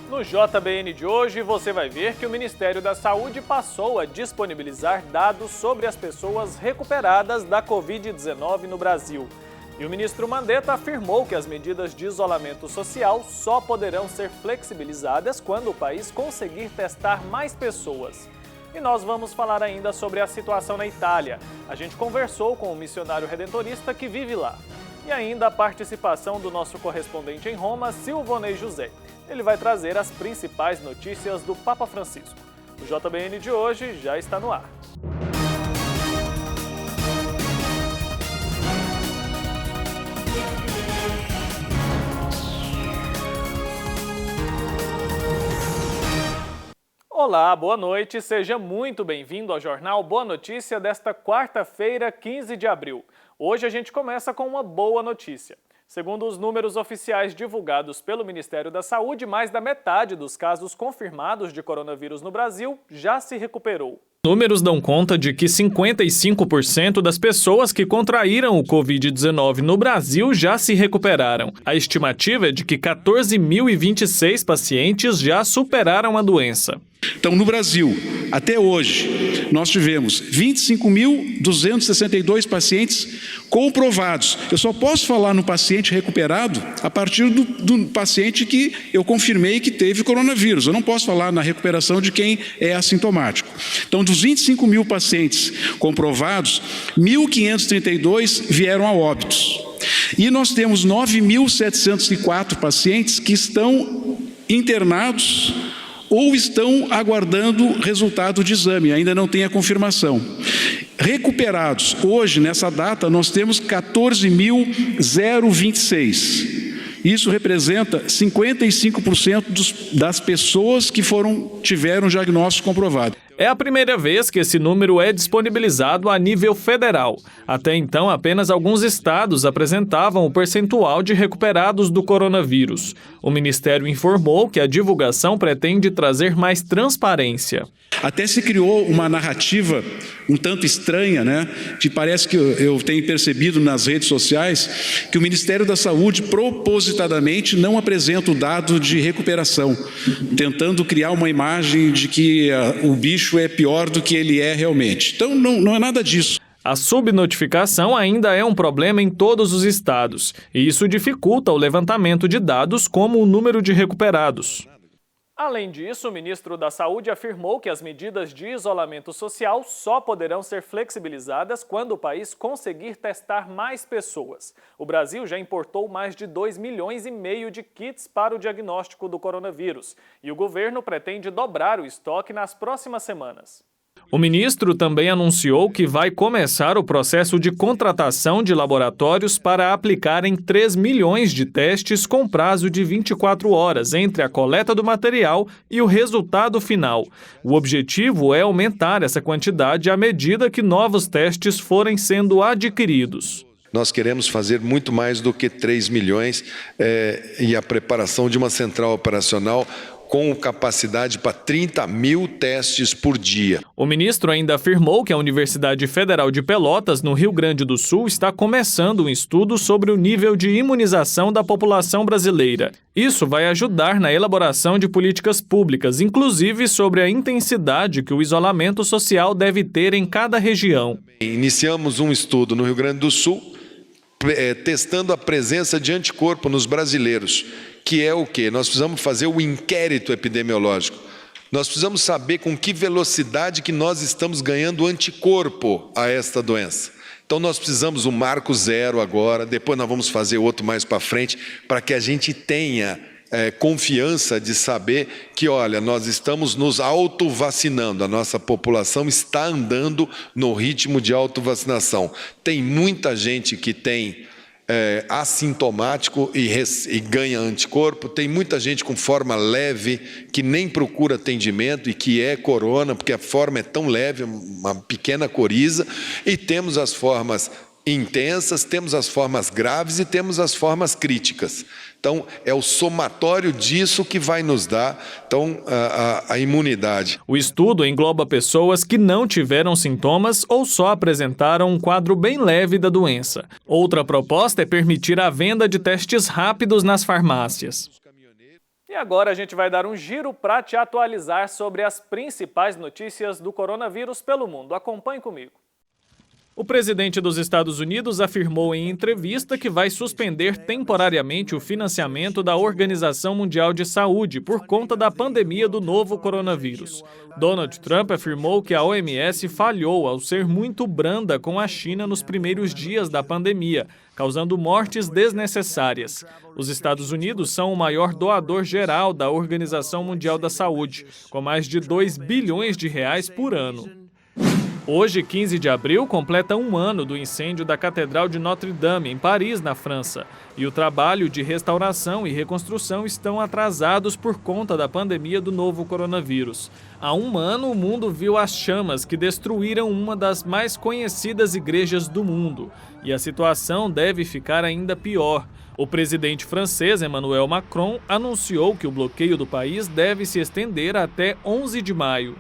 No JBN de hoje, você vai ver que o Ministério da Saúde passou a disponibilizar dados sobre as pessoas recuperadas da Covid-19 no Brasil. E o ministro Mandetta afirmou que as medidas de isolamento social só poderão ser flexibilizadas quando o país conseguir testar mais pessoas. E nós vamos falar ainda sobre a situação na Itália. A gente conversou com um missionário redentorista que vive lá. E ainda a participação do nosso correspondente em Roma, Silvonei José. Ele vai trazer as principais notícias do Papa Francisco. O JBN de hoje já está no ar. Olá, boa noite, seja muito bem-vindo ao Jornal Boa Notícia desta quarta-feira, 15 de abril. Hoje a gente começa com uma boa notícia. Segundo os números oficiais divulgados pelo Ministério da Saúde, mais da metade dos casos confirmados de coronavírus no Brasil já se recuperou. Números dão conta de que 55% das pessoas que contraíram o Covid-19 no Brasil já se recuperaram. A estimativa é de que 14.026 pacientes já superaram a doença. Então, no Brasil, até hoje, nós tivemos 25.262 pacientes comprovados. Eu só posso falar no paciente recuperado a partir do paciente que eu confirmei que teve coronavírus. Eu não posso falar na recuperação de quem é assintomático. Então, dos 25 mil pacientes comprovados, 1.532 vieram a óbitos. E nós temos 9.704 pacientes que estão internados ou estão aguardando resultado de exame, ainda não tem a confirmação. Recuperados, hoje, nessa data, nós temos 14.026. Isso representa 55% das pessoas que tiveram diagnóstico comprovado. É a primeira vez que esse número é disponibilizado a nível federal. Até então, apenas alguns estados apresentavam o percentual de recuperados do coronavírus. O Ministério informou que a divulgação pretende trazer mais transparência. Até se criou uma narrativa um tanto estranha, né? Que parece que eu tenho percebido nas redes sociais que o Ministério da Saúde propositadamente não apresenta o dado de recuperação, tentando criar uma imagem de que o bicho é pior do que ele é realmente. Então, não é nada disso. A subnotificação ainda é um problema em todos os estados, e isso dificulta o levantamento de dados como o número de recuperados. Além disso, o ministro da Saúde afirmou que as medidas de isolamento social só poderão ser flexibilizadas quando o país conseguir testar mais pessoas. O Brasil já importou mais de 2,5 milhões de kits para o diagnóstico do coronavírus e o governo pretende dobrar o estoque nas próximas semanas. O ministro também anunciou que vai começar o processo de contratação de laboratórios para aplicarem 3 milhões de testes com prazo de 24 horas entre a coleta do material e o resultado final. O objetivo é aumentar essa quantidade à medida que novos testes forem sendo adquiridos. Nós queremos fazer muito mais do que 3 milhões e a preparação de uma central operacional com capacidade para 30 mil testes por dia. O ministro ainda afirmou que a Universidade Federal de Pelotas, no Rio Grande do Sul, está começando um estudo sobre o nível de imunização da população brasileira. Isso vai ajudar na elaboração de políticas públicas, inclusive sobre a intensidade que o isolamento social deve ter em cada região. Iniciamos um estudo no Rio Grande do Sul, testando a presença de anticorpo nos brasileiros, que é o quê? Nós precisamos fazer o inquérito epidemiológico. Nós precisamos saber com que velocidade que nós estamos ganhando anticorpo a esta doença. Então nós precisamos um marco zero agora, depois nós vamos fazer outro mais para frente, para que a gente tenha confiança de saber que, olha, nós estamos nos autovacinando, a nossa população está andando no ritmo de autovacinação. Tem muita gente que tem assintomático e ganha anticorpo, tem muita gente com forma leve que nem procura atendimento e que é corona, porque a forma é tão leve, uma pequena coriza, e temos as formas intensas, temos as formas graves e temos as formas críticas. Então, é o somatório disso que vai nos dar a imunidade. O estudo engloba pessoas que não tiveram sintomas ou só apresentaram um quadro bem leve da doença. Outra proposta é permitir a venda de testes rápidos nas farmácias. E agora a gente vai dar um giro para te atualizar sobre as principais notícias do coronavírus pelo mundo. Acompanhe comigo. O presidente dos Estados Unidos afirmou em entrevista que vai suspender temporariamente o financiamento da Organização Mundial de Saúde por conta da pandemia do novo coronavírus. Donald Trump afirmou que a OMS falhou ao ser muito branda com a China nos primeiros dias da pandemia, causando mortes desnecessárias. Os Estados Unidos são o maior doador geral da Organização Mundial da Saúde, com mais de 2 bilhões de reais por ano. Hoje, 15 de abril, completa um ano do incêndio da Catedral de Notre-Dame, em Paris, na França. E o trabalho de restauração e reconstrução estão atrasados por conta da pandemia do novo coronavírus. Há um ano, o mundo viu as chamas que destruíram uma das mais conhecidas igrejas do mundo. E a situação deve ficar ainda pior. O presidente francês, Emmanuel Macron, anunciou que o bloqueio do país deve se estender até 11 de maio.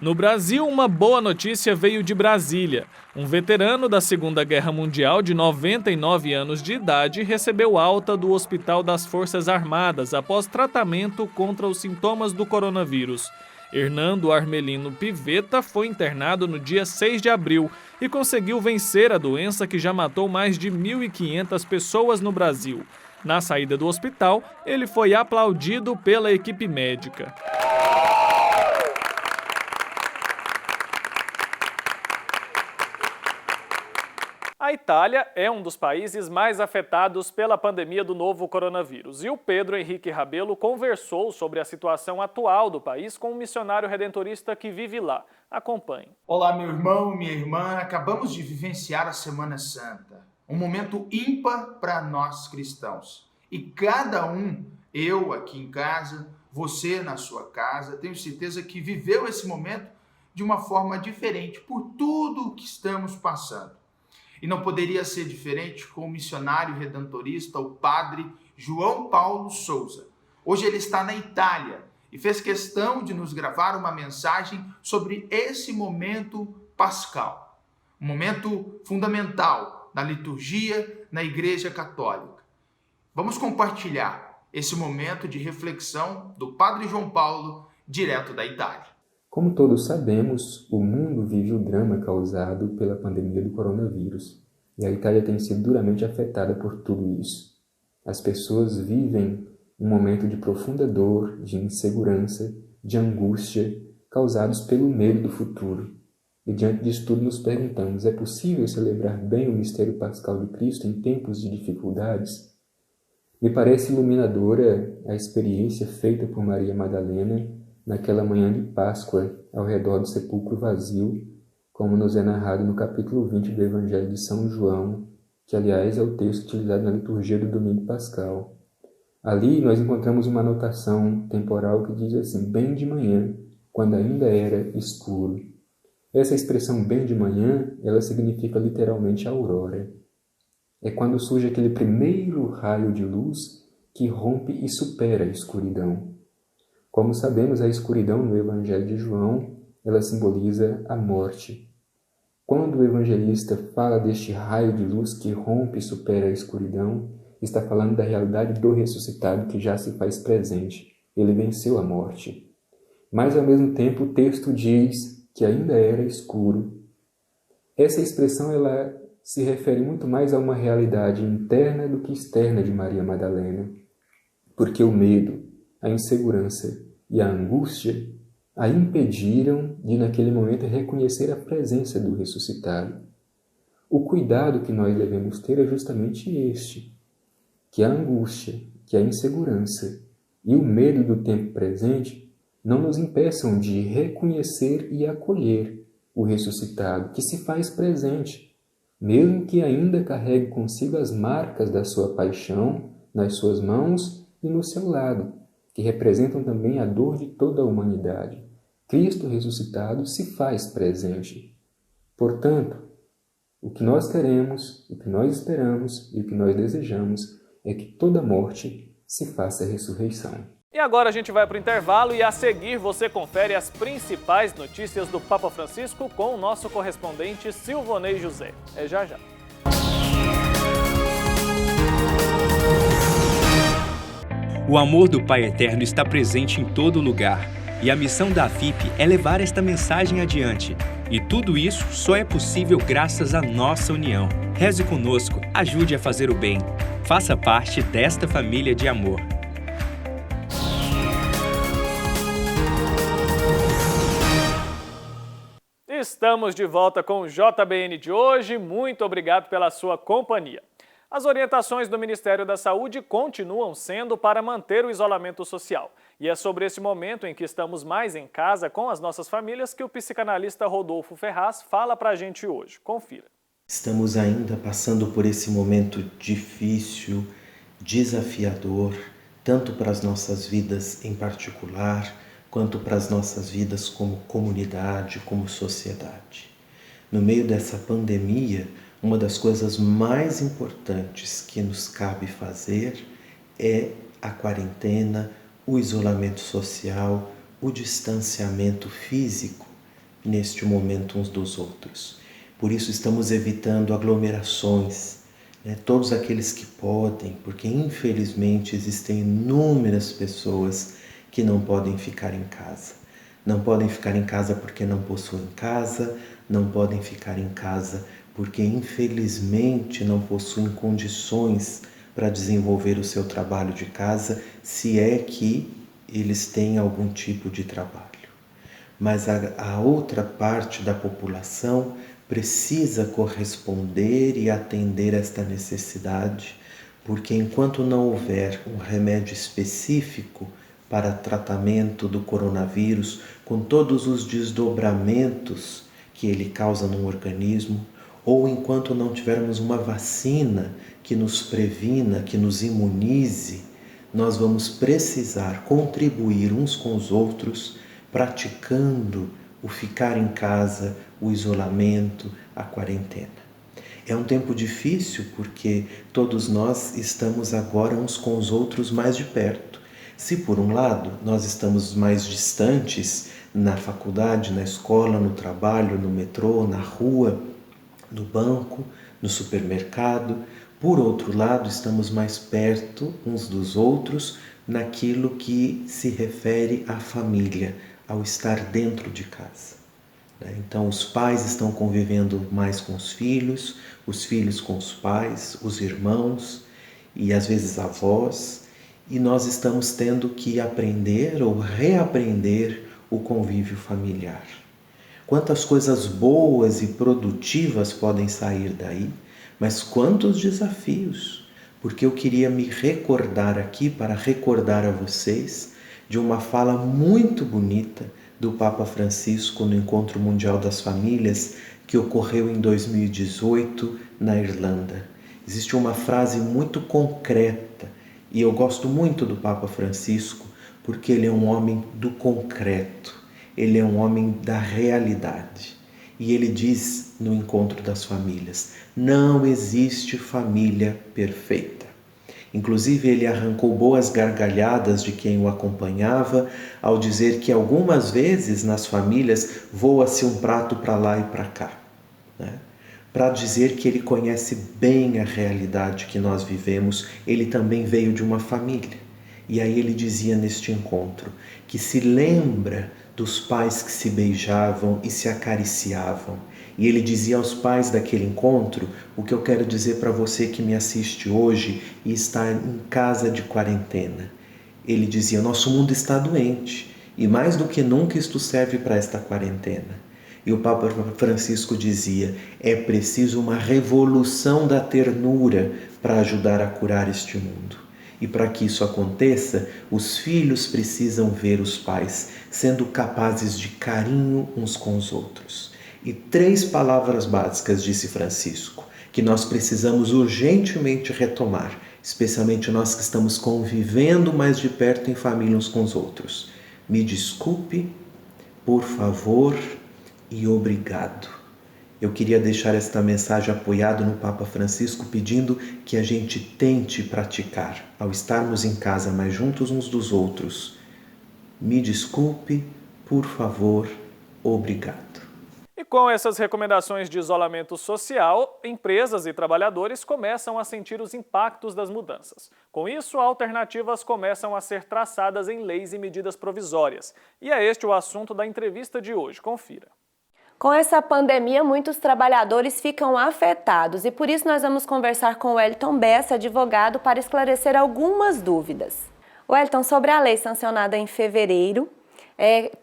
No Brasil, uma boa notícia veio de Brasília. Um veterano da Segunda Guerra Mundial de 99 anos de idade recebeu alta do Hospital das Forças Armadas após tratamento contra os sintomas do coronavírus. Hernando Armelino Pivetta foi internado no dia 6 de abril e conseguiu vencer a doença que já matou mais de 1.500 pessoas no Brasil. Na saída do hospital, ele foi aplaudido pela equipe médica. A Itália é um dos países mais afetados pela pandemia do novo coronavírus. E o Pedro Henrique Rabelo conversou sobre a situação atual do país com um missionário redentorista que vive lá. Acompanhe. Olá, meu irmão, minha irmã. Acabamos de vivenciar a Semana Santa. Um momento ímpar para nós cristãos. E cada um, eu aqui em casa, você na sua casa, tenho certeza que viveu esse momento de uma forma diferente por tudo o que estamos passando. E não poderia ser diferente com o missionário redentorista, o padre João Paulo Souza. Hoje ele está na Itália e fez questão de nos gravar uma mensagem sobre esse momento pascal. Um momento fundamental na liturgia, na Igreja Católica. Vamos compartilhar esse momento de reflexão do padre João Paulo, direto da Itália. Como todos sabemos, o mundo vive o drama causado pela pandemia do coronavírus, e a Itália tem sido duramente afetada por tudo isso. As pessoas vivem um momento de profunda dor, de insegurança, de angústia, causados pelo medo do futuro. E diante disso tudo nos perguntamos, é possível celebrar bem o mistério pascal de Cristo em tempos de dificuldades? Me parece iluminadora a experiência feita por Maria Madalena naquela manhã de Páscoa, ao redor do sepulcro vazio, como nos é narrado no capítulo 20 do Evangelho de São João, que, aliás, é o texto utilizado na liturgia do Domingo Pascal. Ali nós encontramos uma anotação temporal que diz assim, bem de manhã, quando ainda era escuro. Essa expressão bem de manhã, ela significa literalmente aurora. É quando surge aquele primeiro raio de luz que rompe e supera a escuridão. Como sabemos, a escuridão no Evangelho de João, ela simboliza a morte. Quando o evangelista fala deste raio de luz que rompe e supera a escuridão, está falando da realidade do ressuscitado que já se faz presente. Ele venceu a morte. Mas, ao mesmo tempo, o texto diz que ainda era escuro. Essa expressão ela se refere muito mais a uma realidade interna do que externa de Maria Madalena, porque o medo, a insegurança e a angústia a impediram de, naquele momento, reconhecer a presença do ressuscitado. O cuidado que nós devemos ter é justamente este, que a angústia, que a insegurança e o medo do tempo presente não nos impeçam de reconhecer e acolher o ressuscitado, que se faz presente, mesmo que ainda carregue consigo as marcas da sua paixão nas suas mãos e no seu lado, que representam também a dor de toda a humanidade. Cristo ressuscitado se faz presente. Portanto, o que nós queremos, o que nós esperamos e o que nós desejamos é que toda morte se faça ressurreição. E agora a gente vai para o intervalo e a seguir você confere as principais notícias do Papa Francisco com o nosso correspondente Silvonei José. É já já. O amor do Pai Eterno está presente em todo lugar. E a missão da FIP é levar esta mensagem adiante. E tudo isso só é possível graças à nossa união. Reze conosco, ajude a fazer o bem. Faça parte desta família de amor. Estamos de volta com o JBN de hoje. Muito obrigado pela sua companhia. As orientações do Ministério da Saúde continuam sendo para manter o isolamento social. E é sobre esse momento em que estamos mais em casa com as nossas famílias que o psicanalista Rodolfo Ferraz fala pra gente hoje. Confira. Estamos ainda passando por esse momento difícil, desafiador, tanto para as nossas vidas em particular, quanto para as nossas vidas como comunidade, como sociedade. No meio dessa pandemia, uma das coisas mais importantes que nos cabe fazer é a quarentena, o isolamento social, o distanciamento físico neste momento uns dos outros. Por isso estamos evitando aglomerações, todos aqueles que podem, porque infelizmente existem inúmeras pessoas que não podem ficar em casa. Não podem ficar em casa porque não possuem casa, não podem ficar em casa porque infelizmente não possuem condições para desenvolver o seu trabalho de casa, se é que eles têm algum tipo de trabalho. Mas a outra parte da população precisa corresponder e atender esta necessidade, porque enquanto não houver um remédio específico para tratamento do coronavírus, com todos os desdobramentos que ele causa no organismo, ou enquanto não tivermos uma vacina que nos previna, que nos imunize, nós vamos precisar contribuir uns com os outros, praticando o ficar em casa, o isolamento, a quarentena. É um tempo difícil porque todos nós estamos agora uns com os outros mais de perto. Se por um lado nós estamos mais distantes na faculdade, na escola, no trabalho, no metrô, na rua, no banco, no supermercado, por outro lado estamos mais perto uns dos outros naquilo que se refere à família, ao estar dentro de casa. Então os pais estão convivendo mais com os filhos com os pais, os irmãos e às vezes avós, e nós estamos tendo que aprender ou reaprender o convívio familiar. Quantas coisas boas e produtivas podem sair daí, mas quantos desafios, porque eu queria me recordar aqui para recordar a vocês de uma fala muito bonita do Papa Francisco no Encontro Mundial das Famílias que ocorreu em 2018 na Irlanda. Existe uma frase muito concreta e eu gosto muito do Papa Francisco porque ele é um homem do concreto, ele é um homem da realidade. E ele diz no Encontro das Famílias: não existe família perfeita. Inclusive ele arrancou boas gargalhadas de quem o acompanhava ao dizer que algumas vezes nas famílias voa-se um prato para lá e para cá, para dizer que ele conhece bem a realidade que nós vivemos. Ele também veio de uma família. E aí ele dizia neste encontro que se lembra dos pais que se beijavam e se acariciavam. E ele dizia aos pais daquele encontro o que eu quero dizer para você que me assiste hoje e está em casa de quarentena. Ele dizia: nosso mundo está doente e mais do que nunca isto serve para esta quarentena. E o Papa Francisco dizia: é preciso uma revolução da ternura para ajudar a curar este mundo. E para que isso aconteça, os filhos precisam ver os pais sendo capazes de carinho uns com os outros. E 3 palavras básicas, disse Francisco, que nós precisamos urgentemente retomar, especialmente nós que estamos convivendo mais de perto em família uns com os outros. Me desculpe, por favor e obrigado. Eu queria deixar esta mensagem apoiada no Papa Francisco, pedindo que a gente tente praticar, ao estarmos em casa mais juntos uns dos outros. Me desculpe, por favor, obrigado. E E com essas recomendações de isolamento social, empresas e trabalhadores começam a sentir os impactos das mudanças. Com isso, alternativas começam a ser traçadas em leis e medidas provisórias. E é este o assunto da entrevista de hoje. Confira. Com essa pandemia, muitos trabalhadores ficam afetados e por isso nós vamos conversar com o Wellington Bessa, advogado, para esclarecer algumas dúvidas. Wellington, sobre a lei sancionada em fevereiro,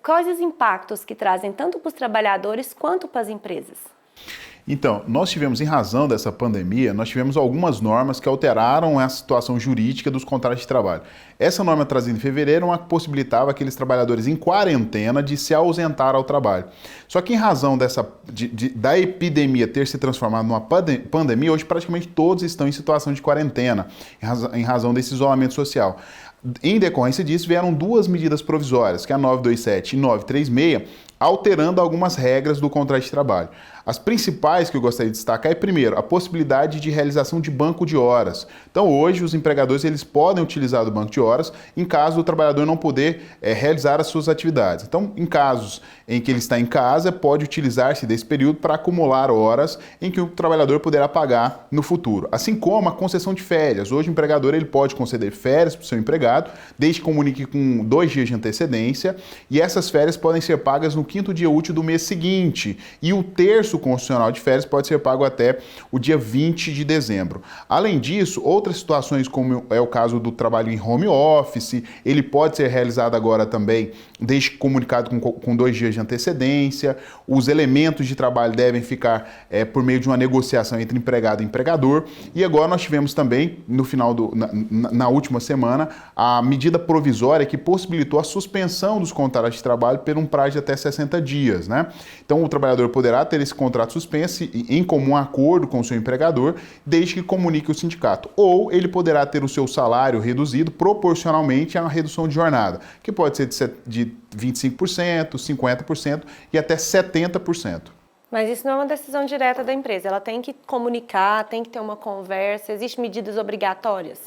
quais os impactos que trazem tanto para os trabalhadores quanto para as empresas? Então, nós tivemos, em razão dessa pandemia, nós tivemos algumas normas que alteraram a situação jurídica dos contratos de trabalho. Essa norma trazida em fevereiro uma possibilitava aqueles trabalhadores em quarentena de se ausentar ao trabalho. Só que em razão da epidemia ter se transformado numa pandemia, hoje praticamente todos estão em situação de quarentena, em razão desse isolamento social. Em decorrência disso, vieram duas medidas provisórias, que é a 927 e 936, alterando algumas regras do contrato de trabalho. As principais que eu gostaria de destacar é, primeiro, a possibilidade de realização de banco de horas. Então, hoje, os empregadores eles podem utilizar o banco de horas em caso do trabalhador não poder realizar as suas atividades. Então, em casos em que ele está em casa, pode utilizar-se desse período para acumular horas em que o trabalhador poderá pagar no futuro. Assim como a concessão de férias. Hoje, o empregador ele pode conceder férias para o seu empregado, desde que comunique com 2 dias de antecedência, e essas férias podem ser pagas no 5º dia útil do mês seguinte, e o terço constitucional de férias pode ser pago até o dia 20 de dezembro. Além disso, outras situações, como é o caso do trabalho em home office, ele pode ser realizado agora também, desde que comunicado com 2 dias de antecedência. Os elementos de trabalho devem ficar por meio de uma negociação entre empregado e empregador. E agora nós tivemos também, no final na última semana, a medida provisória que possibilitou a suspensão dos contratos de trabalho por um prazo de até 60 dias, né? Então o trabalhador poderá ter esse contrato suspenso em comum acordo com o seu empregador, desde que comunique o sindicato. Ou ele poderá ter o seu salário reduzido proporcionalmente à redução de jornada, que pode ser de 25%, 50% e até 70%. Mas isso não é uma decisão direta da empresa, ela tem que comunicar, tem que ter uma conversa, existem medidas obrigatórias?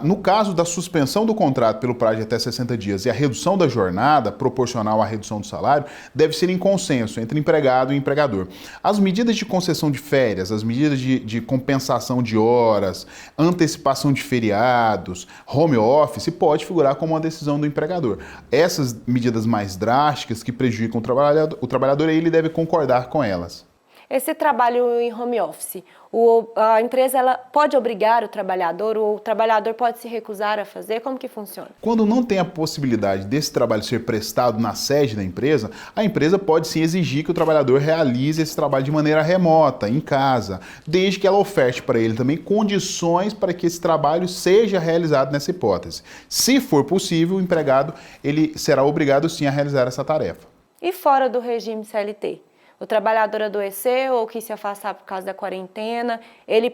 No caso da suspensão do contrato pelo prazo de até 60 dias e a redução da jornada, proporcional à redução do salário, deve ser em consenso entre empregado e empregador. As medidas de concessão de férias, as medidas de compensação de horas, antecipação de feriados, home office, pode figurar como uma decisão do empregador. Essas medidas mais drásticas que prejudicam o trabalhador, ele deve concordar com elas. Esse trabalho em home office, a empresa ela pode obrigar o trabalhador pode se recusar a fazer? Como que funciona? Quando não tem a possibilidade desse trabalho ser prestado na sede da empresa, a empresa pode sim exigir que o trabalhador realize esse trabalho de maneira remota, em casa, desde que ela oferte para ele também condições para que esse trabalho seja realizado nessa hipótese. Se for possível, o empregado ele será obrigado sim a realizar essa tarefa. E fora do regime CLT? O trabalhador adoeceu ou quis se afastar por causa da quarentena, ele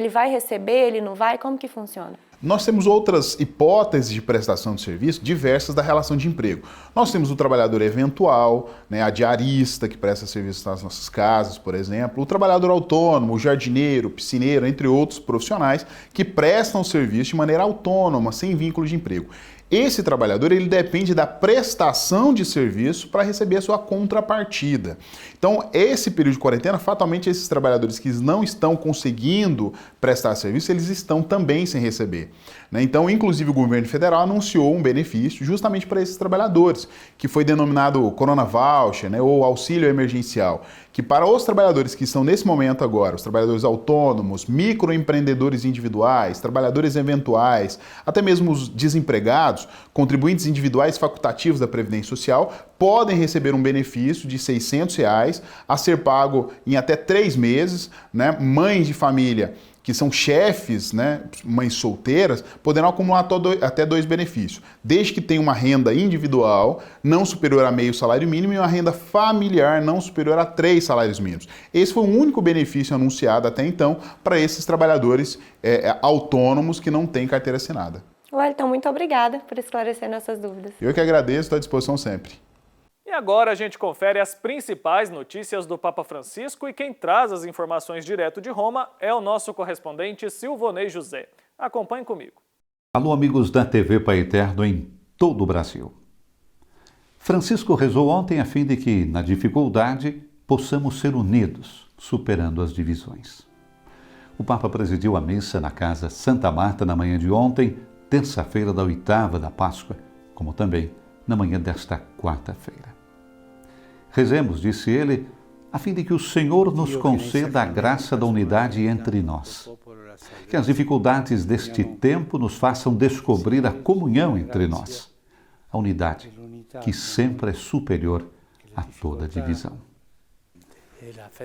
vai receber, ele não vai? Como que funciona? Nós temos outras hipóteses de prestação de serviço diversas da relação de emprego. Nós temos o trabalhador eventual, a diarista que presta serviço nas nossas casas, por exemplo, o trabalhador autônomo, o jardineiro, o piscineiro, entre outros profissionais que prestam serviço de maneira autônoma, sem vínculo de emprego. Esse trabalhador ele depende da prestação de serviço para receber a sua contrapartida. Então, esse período de quarentena, fatalmente, esses trabalhadores que não estão conseguindo prestar serviço, eles estão também sem receber. Então, inclusive, o governo federal anunciou um benefício justamente para esses trabalhadores, que foi denominado Corona Voucher, ou auxílio emergencial, que para os trabalhadores que estão nesse momento agora, os trabalhadores autônomos, microempreendedores individuais, trabalhadores eventuais, até mesmo os desempregados, contribuintes individuais facultativos da Previdência Social, podem receber um benefício de R$ 600 a ser pago em até 3 meses, Mães de família que são chefes, mães solteiras, poderão acumular até 2 benefícios, desde que tenham uma renda individual não superior a meio salário mínimo e uma renda familiar não superior a 3 salários mínimos. Esse foi o único benefício anunciado até então para esses trabalhadores autônomos que não têm carteira assinada. Wellington, muito obrigada por esclarecer nossas dúvidas. Eu que agradeço, estou à disposição sempre. E agora a gente confere as principais notícias do Papa Francisco e quem traz as informações direto de Roma é o nosso correspondente Silvonei José. Acompanhe comigo. Alô, amigos da TV Pai Eterno em todo o Brasil. Francisco rezou ontem a fim de que, na dificuldade, possamos ser unidos, superando as divisões. O Papa presidiu a missa na Casa Santa Marta na manhã de ontem, terça-feira da 8ª da Páscoa, como também na manhã desta quarta-feira. Rezemos, disse ele, a fim de que o Senhor nos conceda a graça da unidade entre nós. Que as dificuldades deste tempo nos façam descobrir a comunhão entre nós, a unidade que sempre é superior a toda divisão.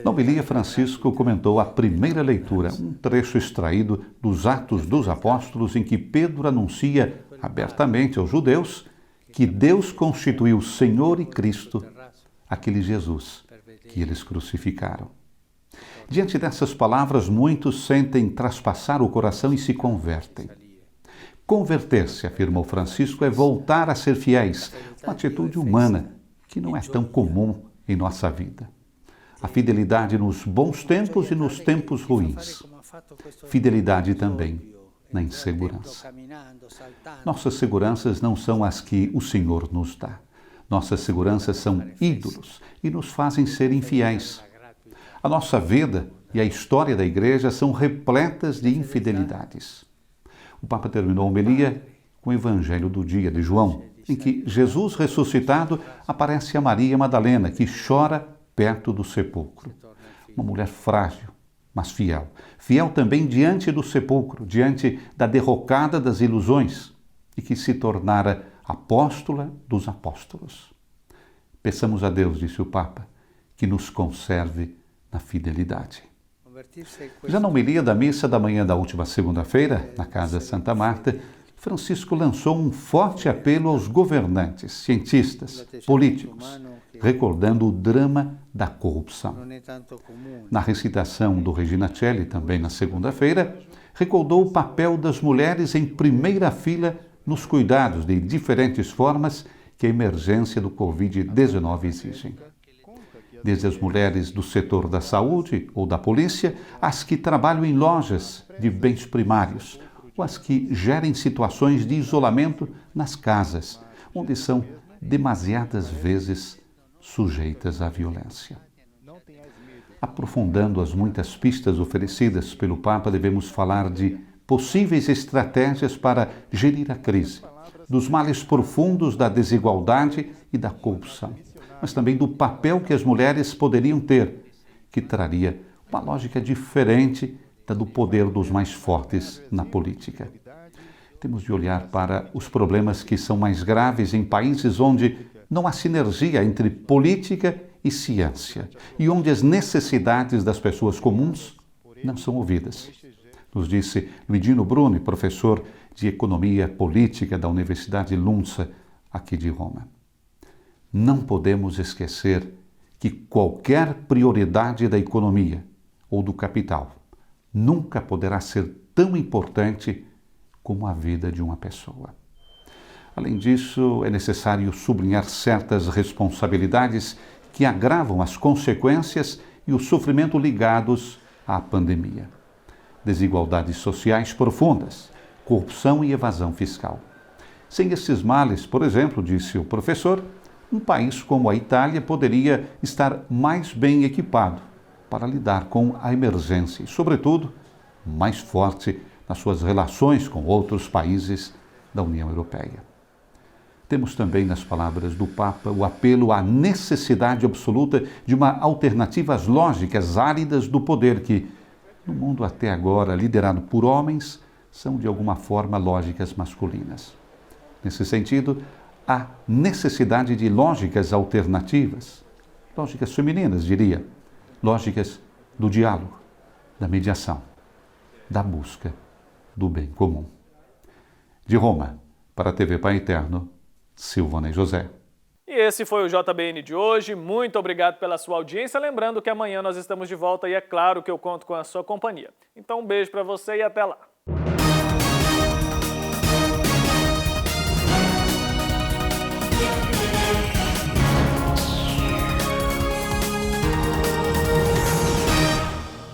Na homilia, Francisco comentou a primeira leitura, um trecho extraído dos Atos dos Apóstolos, em que Pedro anuncia abertamente aos judeus que Deus constituiu Senhor e Cristo, aquele Jesus que eles crucificaram. Diante dessas palavras, muitos sentem traspassar o coração e se convertem. Converter-se, afirmou Francisco, é voltar a ser fiéis, uma atitude humana que não é tão comum em nossa vida. A fidelidade nos bons tempos e nos tempos ruins. Fidelidade também na insegurança. Nossas seguranças não são as que o Senhor nos dá. Nossas seguranças são ídolos e nos fazem ser infiéis. A nossa vida e a história da Igreja são repletas de infidelidades. O Papa terminou a homilia com o Evangelho do dia de João, em que Jesus ressuscitado aparece a Maria Madalena, que chora perto do sepulcro. Uma mulher frágil, mas fiel. Fiel também diante do sepulcro, diante da derrocada das ilusões, e que se tornara apóstola dos apóstolos. Peçamos a Deus, disse o Papa, que nos conserve na fidelidade. Já na homilia da missa da manhã da última segunda-feira, na Casa Santa Marta, Francisco lançou um forte apelo aos governantes, cientistas, políticos, recordando o drama da corrupção. Na recitação do Regina Coeli, também na segunda-feira, recordou o papel das mulheres em primeira fila nos cuidados de diferentes formas que a emergência do Covid-19 exigem. Desde as mulheres do setor da saúde ou da polícia, às que trabalham em lojas de bens primários, ou as que gerem situações de isolamento nas casas, onde são demasiadas vezes sujeitas à violência. Aprofundando as muitas pistas oferecidas pelo Papa, devemos falar de possíveis estratégias para gerir a crise, dos males profundos da desigualdade e da corrupção, mas também do papel que as mulheres poderiam ter, que traria uma lógica diferente da do poder dos mais fortes na política. Temos de olhar para os problemas que são mais graves em países onde não há sinergia entre política e ciência, e onde as necessidades das pessoas comuns não são ouvidas. Nos disse Luigino Bruni, professor de Economia Política da Universidade Lunza, aqui de Roma. Não podemos esquecer que qualquer prioridade da economia ou do capital nunca poderá ser tão importante como a vida de uma pessoa. Além disso, é necessário sublinhar certas responsabilidades que agravam as consequências e o sofrimento ligados à pandemia. Desigualdades sociais profundas, corrupção e evasão fiscal. Sem esses males, por exemplo, disse o professor, um país como a Itália poderia estar mais bem equipado para lidar com a emergência e, sobretudo, mais forte nas suas relações com outros países da União Europeia. Temos também nas palavras do Papa o apelo à necessidade absoluta de uma alternativa às lógicas áridas do poder que, no mundo até agora liderado por homens, são de alguma forma lógicas masculinas. Nesse sentido, há necessidade de lógicas alternativas, lógicas femininas, diria, lógicas do diálogo, da mediação, da busca do bem comum. De Roma, para a TV Pai Eterno, Silvana José. E esse foi o JBN de hoje. Muito obrigado pela sua audiência. Lembrando que amanhã nós estamos de volta e é claro que eu conto com a sua companhia. Então um beijo para você e até lá.